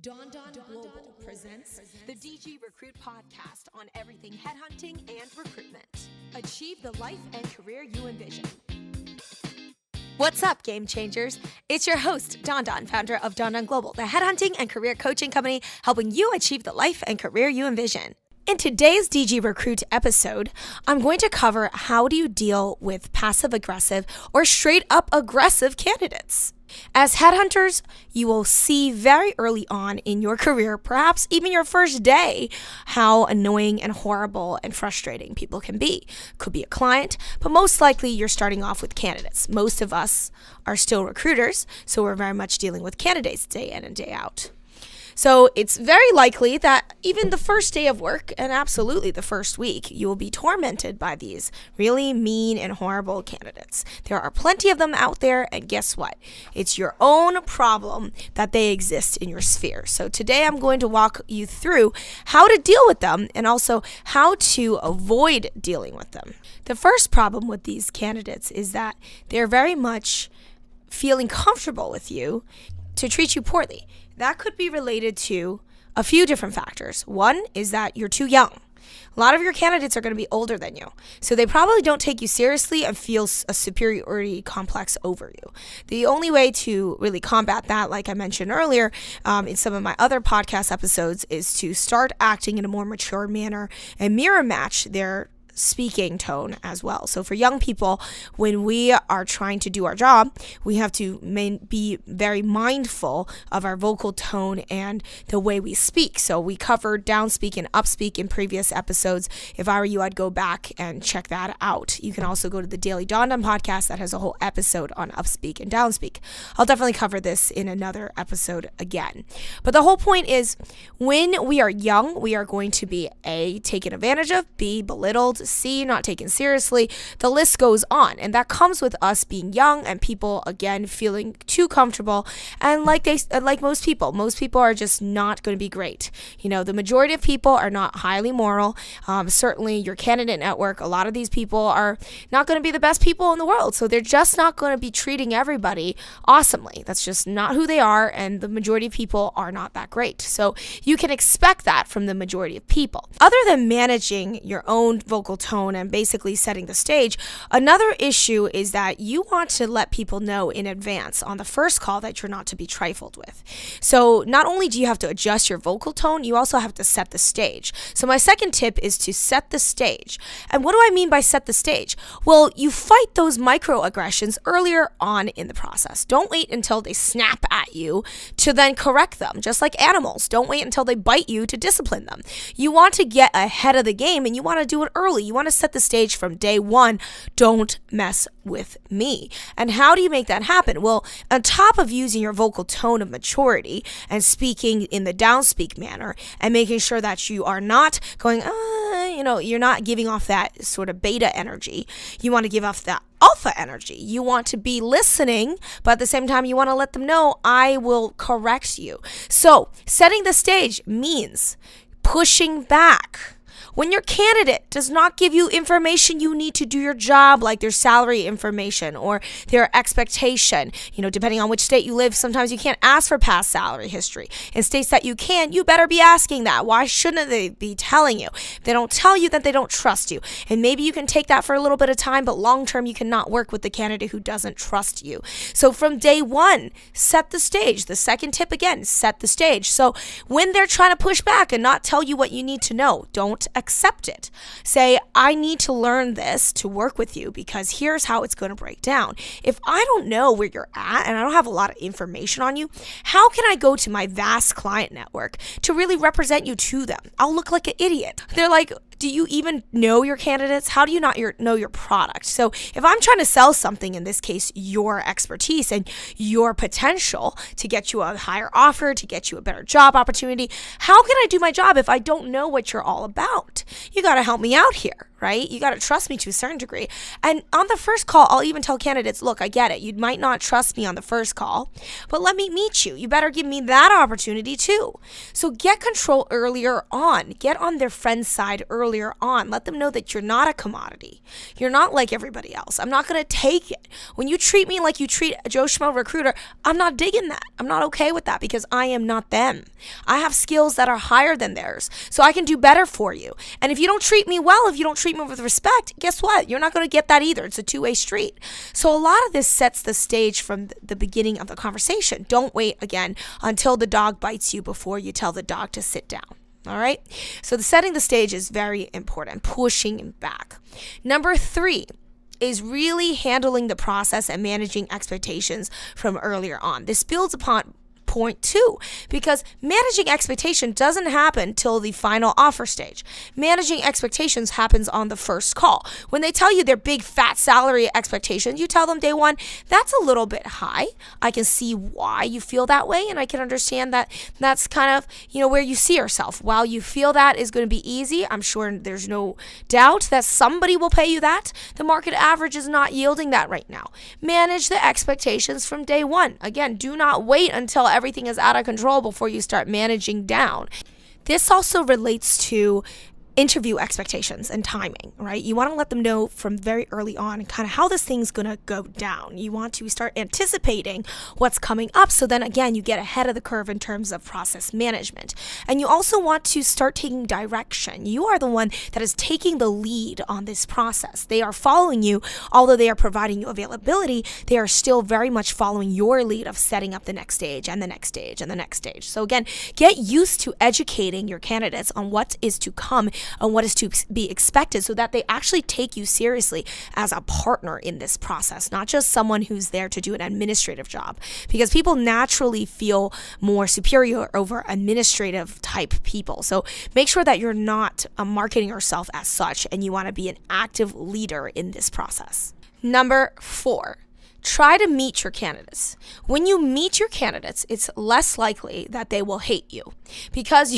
Don Global presents the DG Recruit podcast on everything headhunting and recruitment. Achieve the life and career you envision. What's up, game changers? It's your host, Don, founder of Don Global, the headhunting and career coaching company helping you achieve the life and career you envision. In today's DG Recruit episode, I'm going to cover how do you deal with passive-aggressive or straight-up aggressive candidates. As headhunters, you will see very early on in your career, perhaps even your first day, how annoying and horrible and frustrating people can be. Could be a client, but most likely you're starting off with candidates. Most of us are still recruiters, so we're very much dealing with candidates day in and day out. So it's very likely that even the first day of work, and absolutely the first week, you will be tormented by these really mean and horrible candidates. There are plenty of them out there, and guess what? It's your own problem that they exist in your sphere. So today I'm going to walk you through how to deal with them and also how to avoid dealing with them. The first problem with these candidates is that they're very much feeling comfortable with you to treat you poorly. That could be related to a few different factors. One is that you're too young. A lot of your candidates are going to be older than you, so they probably don't take you seriously and feel a superiority complex over you. The only way to really combat that, like I mentioned earlier in some of my other podcast episodes, is to start acting in a more mature manner and mirror match their speaking tone as well. So for young people, when we are trying to do our job, we have to be very mindful of our vocal tone and the way we speak. So we covered downspeak and upspeak in previous episodes. If I were you, I'd go back and check that out. You can also go to the Daily Don podcast that has a whole episode on upspeak and downspeak. I'll definitely cover this in another episode again. But the whole point is, when we are young, we are going to be A, taken advantage of, B, belittled, C, not taken seriously. The list goes on, and that comes with us being young and people again feeling too comfortable. And like most people are just not going to be great. You know, the majority of people are not highly moral. Certainly your candidate network, a lot of these people are not going to be the best people in the world, so they're just not going to be treating everybody awesomely. That's just not who they are, and the majority of people are not that great. So you can expect that from the majority of people. Other than managing your own vocal tone and basically setting the stage, another issue is that you want to let people know in advance on the first call that you're not to be trifled with. So not only do you have to adjust your vocal tone, you also have to set the stage. So my second tip is to set the stage. And what do I mean by set the stage? Well, you fight those microaggressions earlier on in the process. Don't wait until they snap at you to then correct them. Just like animals, don't wait until they bite you to discipline them. You want to get ahead of the game, and you want to do it early. You want to set the stage from day one. Don't mess with me. And how do you make that happen? Well, on top of using your vocal tone of maturity and speaking in the downspeak manner and making sure that you are not going, you're not giving off that sort of beta energy. You want to give off that alpha energy. You want to be listening, but at the same time, you want to let them know, I will correct you. So setting the stage means pushing back. When your candidate does not give you information you need to do your job, like their salary information or their expectation, depending on which state you live, sometimes you can't ask for past salary history. In states that you can, you better be asking that. Why shouldn't they be telling you? If they don't tell you, that they don't trust you. And maybe you can take that for a little bit of time, but long term, you cannot work with the candidate who doesn't trust you. So from day one, set the stage. The second tip again, set the stage. So when they're trying to push back and not tell you what you need to know, don't accept it. Say, I need to learn this to work with you because here's how it's going to break down. If I don't know where you're at and I don't have a lot of information on you, how can I go to my vast client network to really represent you to them? I'll look like an idiot. They're like, do you even know your candidates? How do you not know your product? So if I'm trying to sell something, in this case, your expertise and your potential to get you a higher offer, to get you a better job opportunity, how can I do my job if I don't know what you're all about? You got to help me out here, right? You got to trust me to a certain degree. And on the first call, I'll even tell candidates, look, I get it. You might not trust me on the first call, but let me meet you. You better give me that opportunity too. So get control earlier on. Get on their friend's side earlier on. Let them know that you're not a commodity. You're not like everybody else. I'm not going to take it. When you treat me like you treat a Joe Schmo recruiter, I'm not digging that. I'm not okay with that because I am not them. I have skills that are higher than theirs, so I can do better for you. And if you don't treat me well, if you don't treat me with respect, guess what? You're not going to get that either. It's a two-way street. So a lot of this sets the stage from the beginning of the conversation. Don't wait again until the dog bites you before you tell the dog to sit down. All right? So setting the stage is very important, pushing back. Number 3 is really handling the process and managing expectations from earlier on. This builds upon point 2, because managing expectation doesn't happen till the final offer stage. Managing expectations happens on the first call. When they tell you their big fat salary expectations, you tell them day one, that's a little bit high. I can see why you feel that way, and I can understand that that's kind of, where you see yourself. While you feel that is going to be easy, I'm sure there's no doubt that somebody will pay you that. The market average is not yielding that right now. Manage the expectations from day one. Again, do not wait until everything is out of control before you start managing down. This also relates to interview expectations and timing, right? You want to let them know from very early on kind of how this thing's going to go down. You want to start anticipating what's coming up, so then again, you get ahead of the curve in terms of process management. And you also want to start taking direction. You are the one that is taking the lead on this process. They are following you, although they are providing you availability, they are still very much following your lead of setting up the next stage and the next stage and the next stage. So again, get used to educating your candidates on what is to come and what is to be expected, so that they actually take you seriously as a partner in this process, not just someone who's there to do an administrative job, because people naturally feel more superior over administrative type people. So make sure that you're not marketing yourself as such, and you want to be an active leader in this process. Number 4. Try to meet your candidates. When you meet your candidates, it's less likely that they will hate you because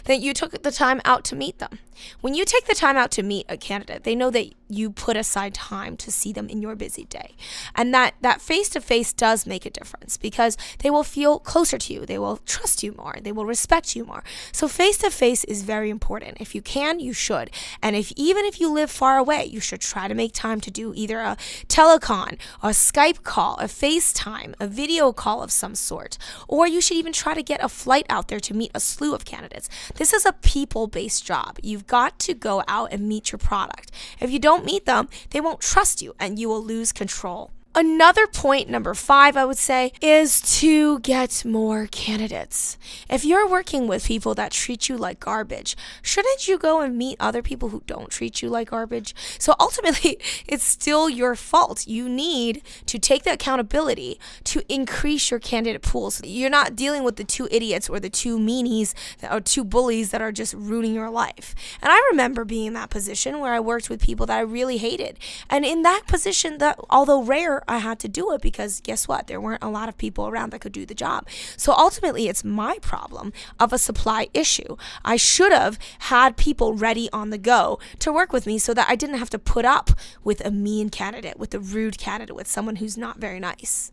you took the time out to meet them. When you take the time out to meet a candidate, they know that you put aside time to see them in your busy day. And that face-to-face does make a difference because they will feel closer to you. They will trust you more. They will respect you more. So face-to-face is very important. If you can, you should. And even if you live far away, you should try to make time to do either a telecon, a Skype call, a FaceTime, a video call of some sort. Or you should even try to get a flight out there to meet a slew of candidates. This is a people-based job. You've got to go out and meet your product. If you don't meet them, they won't trust you and you will lose control. Another point, number 5, I would say, is to get more candidates. If you're working with people that treat you like garbage, shouldn't you go and meet other people who don't treat you like garbage? So ultimately, it's still your fault. You need to take the accountability to increase your candidate pools. You're not dealing with the 2 idiots or the 2 meanies or 2 bullies that are just ruining your life. And I remember being in that position where I worked with people that I really hated. And in that position, that although rare, I had to do it because guess what? There weren't a lot of people around that could do the job. So ultimately, it's my problem of a supply issue. I should have had people ready on the go to work with me so that I didn't have to put up with a mean candidate, with a rude candidate, with someone who's not very nice.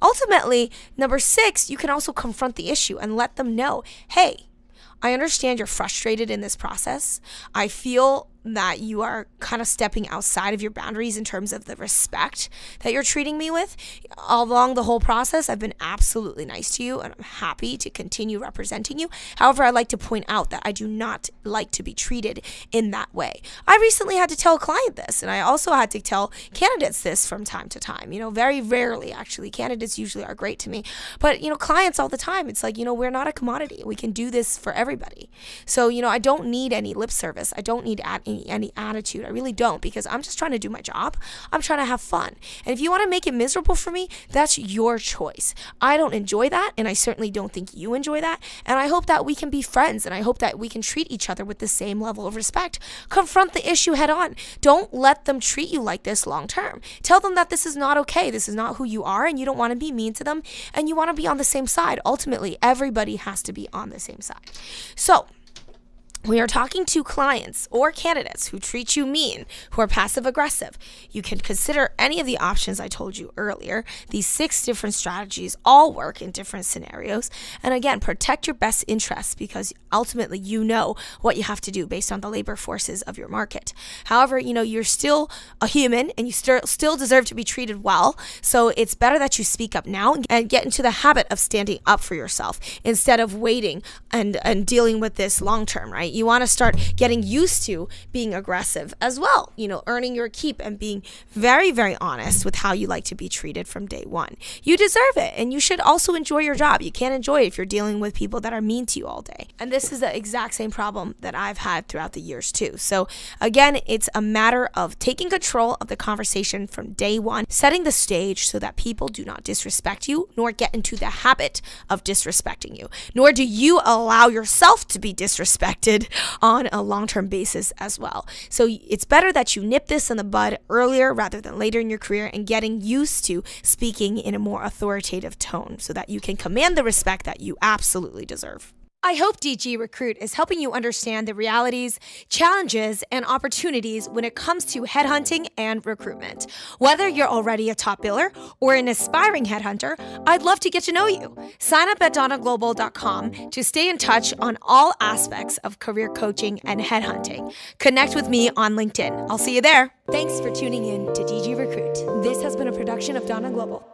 Ultimately, number 6, you can also confront the issue and let them know, hey, I understand you're frustrated in this process. I feel that you are kind of stepping outside of your boundaries in terms of the respect that you're treating me with. Along the whole process, I've been absolutely nice to you and I'm happy to continue representing you. However, I'd like to point out that I do not like to be treated in that way. I recently had to tell a client this, and I also had to tell candidates this from time to time. Very rarely actually. Candidates usually are great to me, but clients all the time. It's like, we're not a commodity. We can do this for everybody. So, I don't need any lip service. I don't need any attitude. I really don't, because I'm just trying to do my job. I'm trying to have fun. And if you want to make it miserable for me, that's your choice. I don't enjoy that, and I certainly don't think you enjoy that. And I hope that we can be friends, and I hope that we can treat each other with the same level of respect. Confront the issue head on. Don't let them treat you like this long term. Tell them that this is not okay. This is not who you are, and you don't want to be mean to them, and you want to be on the same side. Ultimately, everybody has to be on the same side. So, When you're talking to clients or candidates who treat you mean, who are passive aggressive, you can consider any of the options I told you earlier. These 6 different strategies all work in different scenarios. And again, protect your best interests because ultimately you know what you have to do based on the labor forces of your market. However, you're still a human and you still deserve to be treated well. So it's better that you speak up now and get into the habit of standing up for yourself instead of waiting and dealing with this long term, right? You want to start getting used to being aggressive as well, earning your keep and being very, very honest with how you like to be treated from day one. You deserve it, and you should also enjoy your job. You can't enjoy it if you're dealing with people that are mean to you all day. And this is the exact same problem that I've had throughout the years too. So again, it's a matter of taking control of the conversation from day one, setting the stage so that people do not disrespect you, nor get into the habit of disrespecting you, nor do you allow yourself to be disrespected on a long-term basis as well. So it's better that you nip this in the bud earlier rather than later in your career and getting used to speaking in a more authoritative tone so that you can command the respect that you absolutely deserve. I hope DG Recruit is helping you understand the realities, challenges, and opportunities when it comes to headhunting and recruitment. Whether you're already a top biller or an aspiring headhunter, I'd love to get to know you. Sign up at donnaglobal.com to stay in touch on all aspects of career coaching and headhunting. Connect with me on LinkedIn. I'll see you there. Thanks for tuning in to DG Recruit. This has been a production of Donna Global.